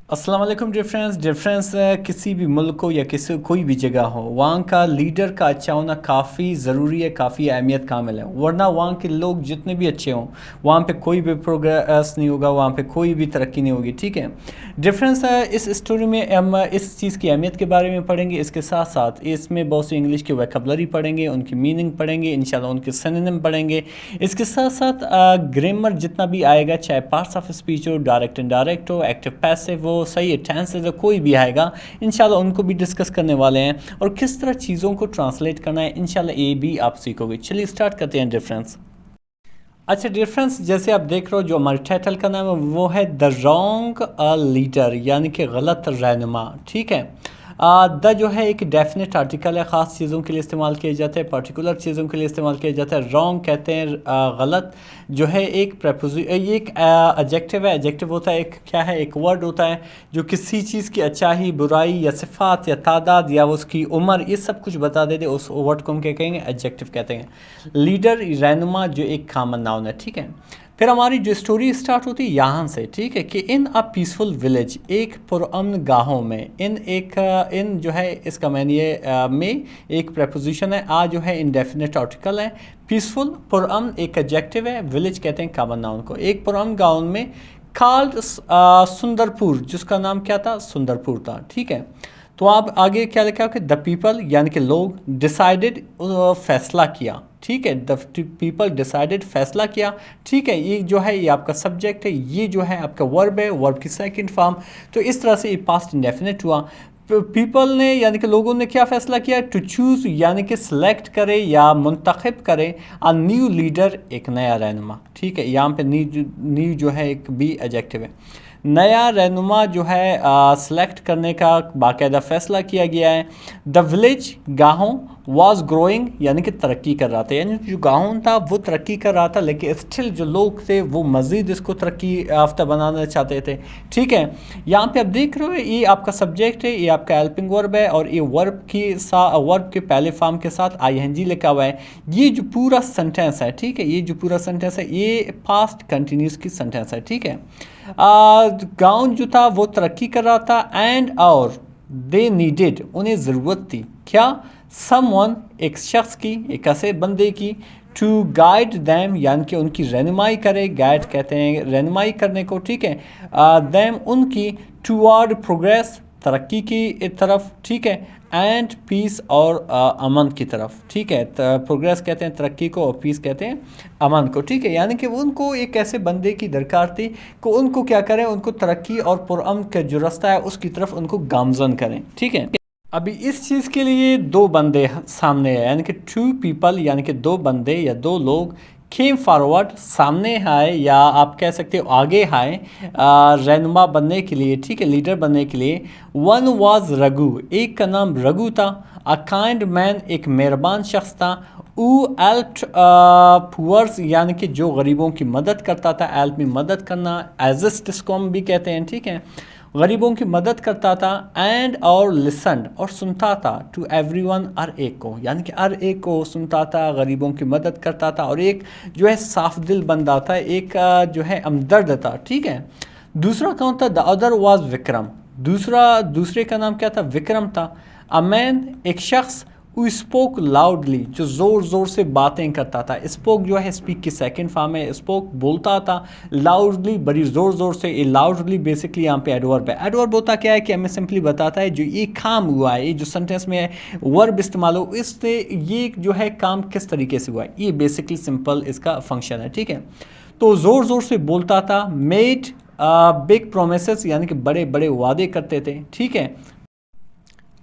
अस्सलाम वालेकुम डिफरेंस किसी भी मुल्क को या किसी कोई भी जगह हो, वहाँ का लीडर का अच्छा होना काफ़ी ज़रूरी है, काफ़ी अहमियत कामिल है। वरना वहाँ के लोग जितने भी अच्छे हों, वहाँ पे कोई भी प्रोग्रेस नहीं होगा, वहाँ पे कोई भी तरक्की नहीं होगी। ठीक है, डिफरेंस इस स्टोरी में हम इस चीज़ की अहमियत के बारे में पढ़ेंगे। इसके साथ साथ इसमें बहुत सी इंग्लिश की वोकैबुलरी पढ़ेंगे, उनकी मीनिंग पढ़ेंगे, इंशाल्लाह उनके सिनोनिम पढ़ेंगे। इसके साथ साथ ग्रामर जितना भी आएगा, चाहे पार्ट्स ऑफ स्पीच हो, डायरेक्ट इनडायरेक्ट हो, एक्टिव पैसिव हो, सही है टेंसेस हो, कोई भी आएगा इंशाल्लाह उनको भी डिस्कस करने वाले हैं। और किस तरह चीज़ों को ट्रांसलेट करना है इंशाल्लाह ये भी आप सीखोगे। चलिए स्टार्ट करते हैं डिफरेंस। अच्छा, डिफरेंस जैसे आप देख रहे हो, जो हमारे टाइटल का नाम है वो है द रॉन्ग लीडर, यानी कि गलत रहनुमा। ठीक है, द जो है एक डेफिनेट आर्टिकल है, ख़ास चीज़ों के लिए इस्तेमाल किया जाता है, पर्टिकुलर चीज़ों के लिए इस्तेमाल किया जाता है। रॉन्ग कहते हैं गलत, जो है एक ये एक एडजेक्टिव है। एडजेक्टिव होता है एक क्या है, एक वर्ड होता है जो किसी चीज़ की अच्छाई, बुराई या सिफात या तादाद या उसकी उम्र, ये सब कुछ बता देते, उस वर्ड को हम क्या कहेंगे, एडजेक्टिव कहते हैं। लीडर रहनुमा जो एक कॉमन नाउन है। ठीक है, फिर हमारी जो स्टोरी स्टार्ट होती है यहाँ से। ठीक है, कि इन अ पीसफुल विलेज, एक पुरअमन गाहों में, इन जो है इसका मैंने में एक प्रपोजिशन है, आ जो है इंडेफिनेट आर्टिकल है, पीसफुल पुरअमन एक एडजेक्टिव है, विलेज कहते हैं कॉमन नाउन को। एक पुरअमन गाँव में कॉल्ड सुंदरपुर, जिसका नाम क्या था, सुंदरपुर था। ठीक है, तो आप आगे क्या लिखा कि द पीपल यानी कि लोग, डिसाइडेड फैसला किया। ठीक है, द पीपल डिसाइडेड फैसला किया। ठीक है, ये जो है ये आपका सब्जेक्ट है, ये जो है आपका वर्ब है, वर्ब की सेकंड फॉर्म। तो इस तरह से ये पास्ट इंडेफिनिट हुआ। पीपल ने यानी कि लोगों ने क्या फ़ैसला किया, टू चूज़ यानी कि सिलेक्ट करे या मुंतखब करे अ न्यू लीडर, एक नया रहनुमा। ठीक है, यहाँ पे न्यू जो है एक बी एडजेक्टिव है। नया रहनुमा जो है सेलेक्ट करने का बाकायदा फ़ैसला किया गया है। द विलेज गाहों वाज ग्रोइंग यानी कि तरक्की कर रहा था, यानी जो गाहों था वो तरक्की कर रहा था, लेकिन स्टिल जो लोग थे वो मज़ीद इसको तरक्की याफ्ता बनाना चाहते थे। ठीक है, यहाँ पे आप देख रहे हो ये आपका सब्जेक्ट है, ये आपका हेल्पिंग वर्ब है, और ये वर्ब के पहले फॉर्म के साथ ING लिखा हुआ है। ये जो पूरा सेंटेंस है, ठीक है, ये जो पूरा सेंटेंस है ये पास्ट कंटिन्यूस की सेंटेंस है। ठीक है, गाँव जो था वो तरक्की कर रहा था, एंड और दे नीडेड उन्हें ज़रूरत थी, क्या, समवन एक शख्स की, एक ऐसे बंदे की, टू गाइड दैम यानी कि उनकी रहनुमाई करे, गाइड कहते हैं रहनुमाई करने को। ठीक है, दैम उनकी, टूवर्ड प्रोग्रेस तरक्की की तरफ। ठीक है, एंड पीस और अमन की तरफ। ठीक है, प्रोग्रेस कहते हैं तरक्की को और पीस कहते हैं अमन को। ठीक है, यानी कि उनको एक ऐसे बंदे की दरकार थी कि उनको क्या करें, उनको तरक्की और पुरअमन का जो रास्ता है उसकी तरफ उनको गामजन करें। ठीक है, अभी इस चीज़ के लिए दो बंदे सामने हैं, यानी कि टू पीपल यानी कि दो बंदे या दो लोग केम फॉरवर्ड सामने आए, या आप कह सकते हो आगे आए रहनुमा बनने के लिए। ठीक है, लीडर बनने के लिए। वन वाज रघु, एक का नाम रघु था। अ काइंड मैन, एक मेहरबान शख्स था। ऊ हेल्प्ड पुअर्स यानी कि जो गरीबों की मदद करता था, हेल्प में मदद करना, एजिस्ट इसको हम भी कहते हैं। ठीक है, गरीबों की मदद करता था। एंड और लिसनड और सुनता था, टू एवरीवन हर एक को, यानी कि हर एक को सुनता था, गरीबों की मदद करता था, और एक जो है साफ दिल बंदा था, एक जो है हमदर्द था। ठीक है, दूसरा कौन था, द अदर वाज विक्रम, दूसरे का नाम क्या था, विक्रम था। अ मैन एक शख्स, वो स्पोक लाउडली जो ज़ोर ज़ोर से बातें करता था। स्पोक जो है स्पीक की सेकंड फॉर्म है, स्पोक बोलता था, लाउडली बड़ी ज़ोर ज़ोर से। ये लाउडली बेसिकली यहाँ पे एडवर्ब है। एडवर्ब होता क्या है कि हमें सिंपली बताता है जो ये काम हुआ है, ये जो सेंटेंस में वर्ब इस्तेमाल हो, इससे ये जो है काम किस तरीके से हुआ है, ये बेसिकली सिंपल इसका फंक्शन है। ठीक है, तो ज़ोर ज़ोर से बोलता था। मेड बिग प्रोमिसेस यानी कि बड़े बड़े वादे करते थे। ठीक है,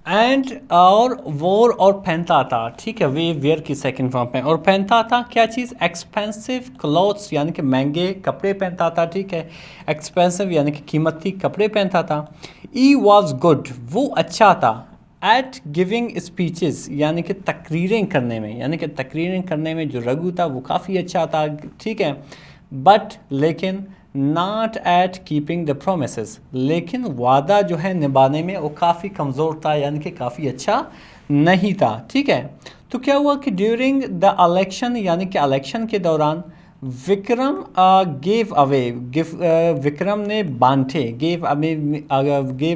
एंड और वोर और पहनता था। ठीक है, वे वेयर की सेकंड फॉर्म पे, और पहनता था क्या चीज़, एक्सपेंसिव क्लॉथ्स यानी कि महंगे कपड़े पहनता था। ठीक है, एक्सपेंसिव यानी कि कीमती कपड़े पहनता था। ई वॉज गुड, वो अच्छा था। एट गिविंग स्पीचेस यानी कि तकरीरें करने में, यानी कि तकरीरें करने में जो रघु था वो काफ़ी अच्छा था। ठीक है, बट लेकिन, not at keeping the promises, लेकिन वादा जो है निभाने में वो काफ़ी कमज़ोर था, यानी कि काफ़ी अच्छा नहीं था। ठीक है, तो क्या हुआ कि ड्यूरिंग द इलेक्शन यानी कि इलेक्शन के दौरान, विक्रम गेव अवे विक्रम ने बांटे, गेव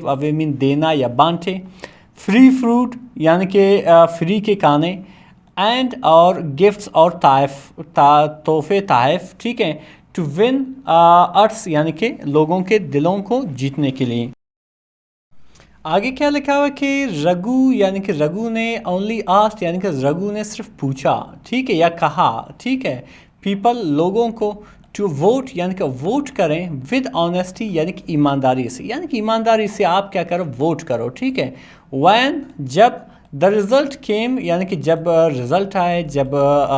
अवे मीन देना या बांटे। फ्री फ्रूट यानी कि फ्री के खाने, एंड और गिफ्ट्स और तोहफे तहफ़, ठीक है। टू विन अर्ट्स यानी कि लोगों के दिलों को जीतने के लिए। आगे क्या लिखा हुआ कि रघु यानी कि रघु ने ओनली आस्क्ड यानी कि रघु ने सिर्फ पूछा, ठीक है, या कहा, ठीक है, पीपल लोगों को, टू वोट यानी कि वोट करें, विद ऑनेस्टी यानी कि ईमानदारी से, यानी कि ईमानदारी से आप क्या करो, वोट करो, ठीक है। व्हेन जब, द रिज़ल्ट केम यानी कि जब रिज़ल्ट आए, जब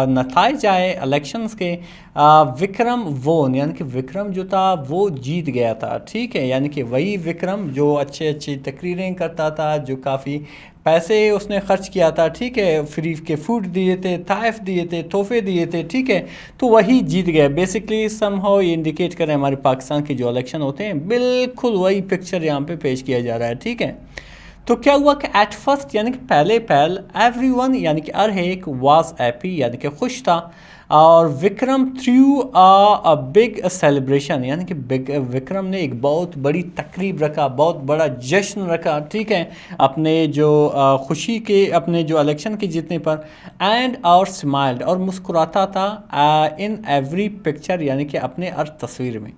नताइज आए इलेक्शंस के, विक्रम वोन यानी कि विक्रम जो था वो जीत गया था, ठीक है। यानी कि वही विक्रम जो अच्छे अच्छी तकरीरें करता था, जो काफ़ी पैसे उसने खर्च किया था, ठीक है, फ्री के फूड दिए थे, तहफ़ दिए थे, तोहफे दिए थे, ठीक है, तो वही जीत गया। बेसिकली समहाउ ये इंडिकेट करें हमारे पाकिस्तान के जो इलेक्शन होते हैं, बिल्कुल वही पिक्चर यहाँ पे पेश किया जा रहा है, ठीक है। तो क्या हुआ कि एट फर्स्ट यानी कि पहले एवरीवन यानी कि हर एक वाज हैप्पी यानी कि खुश था, और Vikram through a big celebration यानी कि विक्रम ने एक बहुत बड़ी तकरीब रखा, बहुत बड़ा जश्न रखा, ठीक है, अपने जो खुशी के, अपने जो इलेक्शन के जीतने पर। एंड और स्माइल्ड और मुस्कुराता था इन एवरी पिक्चर यानी कि अपने हर तस्वीर में।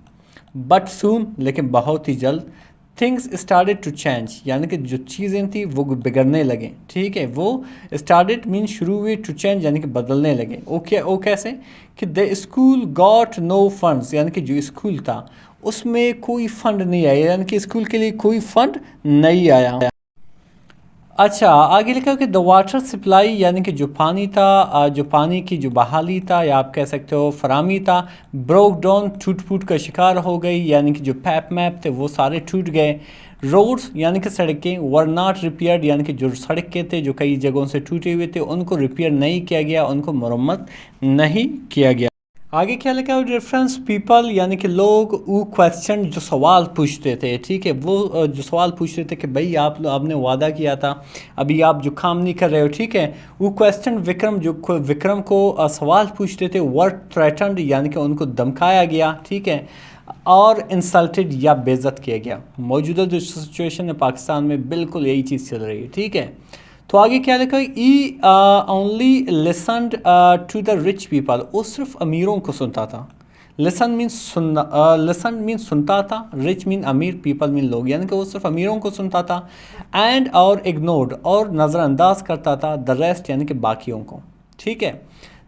बट सून लेकिन बहुत ही जल्द, थिंग्स स्टार्टेड टू चेंज यानी कि जो चीज़ें थी वो बिगड़ने लगे, ठीक है। वो स्टार्टेड मीन शुरू हुए, टू चेंज यानी कि बदलने लगे। ओके, वो कैसे कि the school got no funds यानी कि जो स्कूल था उसमें कोई फंड नहीं आया, यानी कि स्कूल के लिए कोई फंड नहीं आया। अच्छा, आगे लिखा कि द वाटर सप्लाई यानी कि जो पानी था, जो पानी की जो बहाली था या आप कह सकते हो फरामी था, ब्रोक डाउन टूट फूट का शिकार हो गई, यानी कि जो पैप मैप थे वो सारे टूट गए। रोड्स यानी कि सड़कें, वर नॉट रिपेयर्ड यानी कि जो सड़कें थे जो कई जगहों से टूटे हुए थे उनको रिपेयर नहीं किया गया, उनको मरम्मत नहीं किया गया। आगे क्या लिखा है, डिफरेंस पीपल यानी कि लोग, वो क्वेश्चन जो सवाल पूछते थे, ठीक है, वो जो सवाल पूछते थे कि भाई आपने वादा किया था, अभी आप जो काम नहीं कर रहे हो, ठीक है, वो क्वेश्चन विक्रम को सवाल पूछते थे, वर्ड थ्रेटन्ड यानी कि उनको धमकाया गया, ठीक है, और इंसल्टेड या बेइज्जत किया गया। मौजूदा जो सिचुएशन है पाकिस्तान में बिल्कुल यही चीज़ चल रही है, ठीक है। तो आगे क्या लिखा, he only listened to the rich people, वो सिर्फ अमीरों को सुनता था। लिसन मीन सुनना, लिसन मीन सुनता था, रिच मीन अमीर, पीपल मीन लोग, यानी कि वो सिर्फ अमीरों को सुनता था। एंड और इग्नोर्ड और नज़रअंदाज करता था, द रेस्ट यानी कि बाकियों को, ठीक है।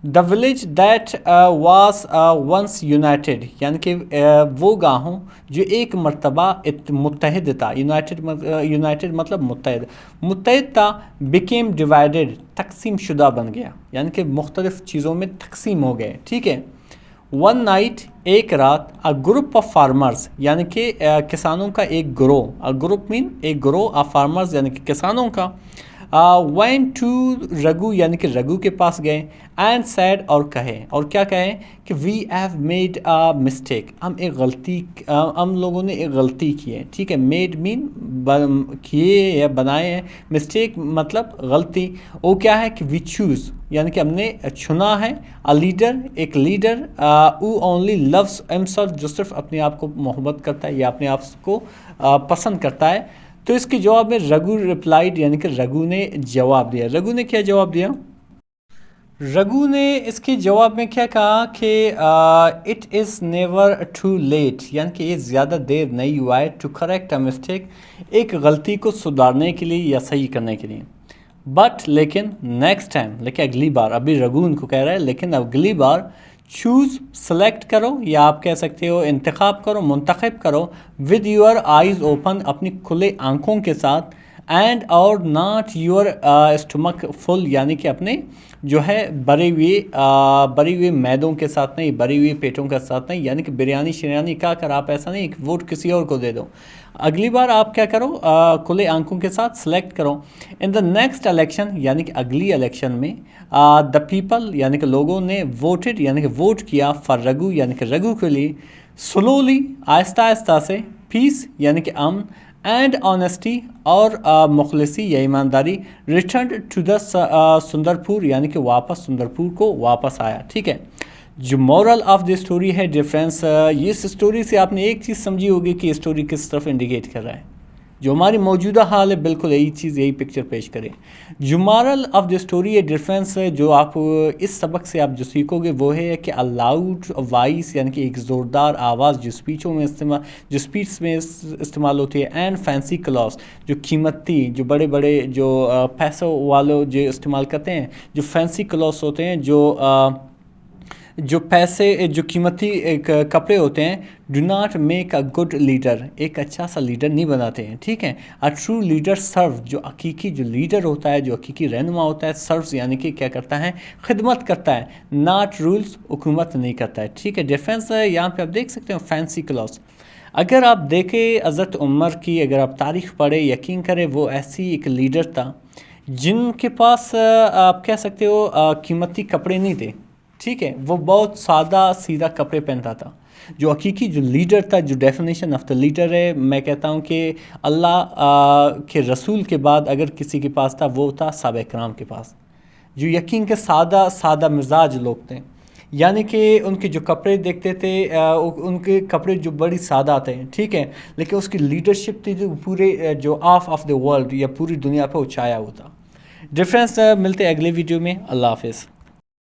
The village that was once united यानी कि वो गाँव जो एक मरतबा मुत्तहिद था, यूनाइटेड मतलब मुत्तहिद था, बिकेम डिवाइडेड तकसीम शुदा बन गया, यानी कि मुख्तलिफ चीज़ों में तकसीम हो गए, ठीक है। वन नाइट एक रात, अ ग्रुप ऑफ फार्मर्स यानी कि किसानों का एक ग्रोह, अ ग्रुप मीन एक ग्रोह ऑफ फार्मर्स यानी कि किसानों का, वेंट टू रघु यानी कि रघु के पास गए, एंड सैड और कहे, और क्या कहे कि we have made a mistake, हम लोगों ने एक गलती की है, ठीक है। मेड मीन किए या बनाए हैं, मिस्टेक मतलब गलती। वो क्या है कि वी चूज़ यानी कि हमने चुना है, अ लीडर एक लीडर, वो ओनली लव्स हिमसेल्फ जो सिर्फ अपने आप को मोहब्बत करता है या अपने आप को पसंद करता है। तो इसके जवाब में रघु रिप्लाइड यानी कि रघु ने जवाब दिया। रघु ने क्या जवाब दिया, रघु ने इसके जवाब में क्या कहा कि it is never too late यानी कि ये ज़्यादा देर नहीं हुआ है, टू करेक्ट अ मिस्टेक एक गलती को सुधारने के लिए या सही करने के लिए। बट लेकिन नेक्स्ट टाइम, लेकिन अगली बार, अभी रघु उनको कह रहा है लेकिन अगली बार चूज़ सेलेक्ट करो या आप कह सकते हो इंतखाब करो, मुंतखब करो, विद योर आइज़ ओपन अपनी खुले आंखों के साथ, एंड और नॉट योर स्टमक फुल यानी कि अपने जो है भरे हुए मैदों के साथ नहीं, भरे हुए पेटों के साथ नहीं, यानी कि बिरयानी शिरयानी का कर आप ऐसा नहीं कि वोट किसी और को दे दो। अगली बार आप क्या करो, खुले आंखों के साथ सेलेक्ट करो। इन द नेक्स्ट इलेक्शन यानी कि अगली इलेक्शन में द पीपल यानी कि लोगों ने वोटेड यानी कि वोट किया फॉर रघु यानी कि रघु के लिए, स्लोली आहिस्ता आहिस्ता से, पीस यानी कि अमन, एंड ऑनेस्टी और मुखलिसी या ईमानदारी, रिटर्न टू द सुंदरपुर यानी कि वापस सुंदरपुर को वापस आया, ठीक है। جو مورل آف دی اسٹوری ہے ڈفرینس، یہ اس اسٹوری سے آپ نے ایک چیز سمجھی ہوگی کہ اسٹوری کس طرف انڈیکیٹ کر رہا ہے. جو ہماری موجودہ حال ہے بالکل یہی چیز، یہی پکچر پیش کرے. جو مورل آف دی اسٹوری ہے ڈفرینس ہے، جو آپ اس سبق سے آپ جو سیکھو گے وہ ہے کہ لاؤڈ وائس یعنی کہ ایک زوردار آواز جو اسپیچ میں استعمال ہوتی ہے، اینڈ فینسی کلاس جو قیمتی، جو بڑے بڑے جو پیسوں والوں جو استعمال کرتے ہیں، جو فینسی کلاس ہوتے ہیں، جو پیسے جو قیمتی کپڑے ہوتے ہیں، do not make a good leader, ایک اچھا سا لیڈر نہیں بناتے ہیں. ٹھیک ہے. اے ٹرو لیڈر سرو، جو حقیقی جو لیڈر ہوتا ہے، جو حقیقی رہنما ہوتا ہے، سروس یعنی کہ کیا کرتا ہے، خدمت کرتا ہے، ناٹ رولز، حکومت نہیں کرتا ہے. ٹھیک ہے. ڈیفرنس ہے یہاں پہ آپ دیکھ سکتے ہیں فینسی کلاس. اگر آپ دیکھیں حضرت عمر کی، اگر آپ تاریخ پڑھیں، یقین کریں وہ ایسی ایک لیڈر تھا جن کے پاس آپ کہہ سکتے ہو قیمتی کپڑے نہیں تھے. ٹھیک ہے. وہ بہت سادہ سیدھا کپڑے پہنتا تھا. جو حقیقی جو لیڈر تھا، جو ڈیفینیشن آف دا لیڈر ہے، میں کہتا ہوں کہ اللہ کے رسول کے بعد اگر کسی کے پاس تھا وہ تھا صحابہ کرام کے پاس، جو یقین کے سادہ مزاج لوگ تھے. یعنی کہ ان کے جو کپڑے دیکھتے تھے، ان کے کپڑے جو بڑی سادہ تھے. ٹھیک ہے. لیکن اس کی لیڈرشپ تھی جو پورے جو آف دا ورلڈ یا پوری دنیا پہ وہ چھایا ہوا تھا. ڈفرینس ملتے اگلے ویڈیو میں. اللہ حافظ.